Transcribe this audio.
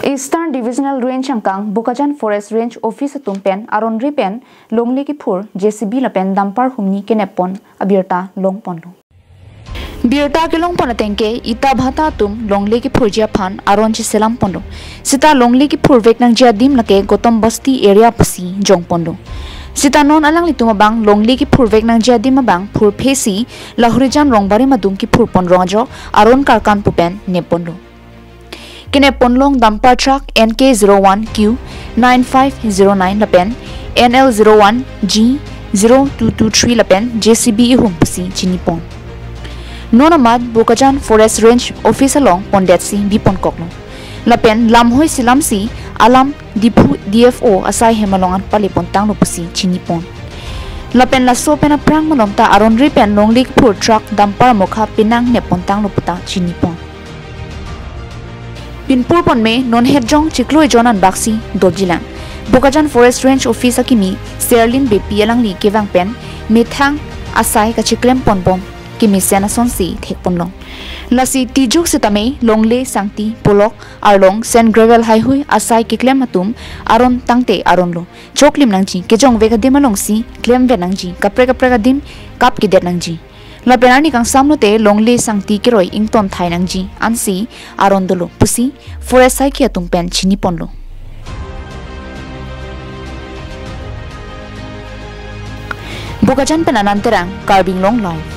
Eastern Divisional Range angkang Bukajang Forest Range Office tumpen aron ripen longli ki phur JCB lapen dampar humni kenepon abirta longpon lo birta ke longpon atengke ita bhata tum longli ki phur jia phan aron chi selam pondo sita longli ki phur vek nang jia dim lake Gotom Basti area pasi jongpon lo sita non alang lituma bang longli ki phur vek nang jia dim bang phur phesi lahurijan rongbari madum ki phur pon rongajo aron karkan pupen nepon lo Kene ponlong dumper truck NK01Q 9509 lapen NL01 G0223 lapen JCB ihum pasi chinipon. Nonamad Bukajang Forest Range Office along pondetsi bipon kokno. Lapen lamhoy silamsi alam dipu DFO asai hemalongan palipon tang pasi chinipon. Lapen laso pena prang manomta aron ripen longlik pur truck dumper mokha pinang nepon tang puta chinipon. Pinpur pon me non hedjong chikloi jonan baksi dojilang Bukajang Forest Range Office akimi Serlin BP alang li kewang pen mithang asai ka chiklem pon bom kimi sena sonsi thekpon long lasi tijuk sitame longle sangti polok arlong sen gravel highway asai kiklem atum aron tangte aron lo choklim nangji kejong vega dimalong si klem venangji kapre ka dim kap kidet nangji La penani kang samnote longle sangti kiroi ington thainangji ansi arondolo pusi forest sai kia tumpen chiniponlo Bukajang penananterang Karbing Long Live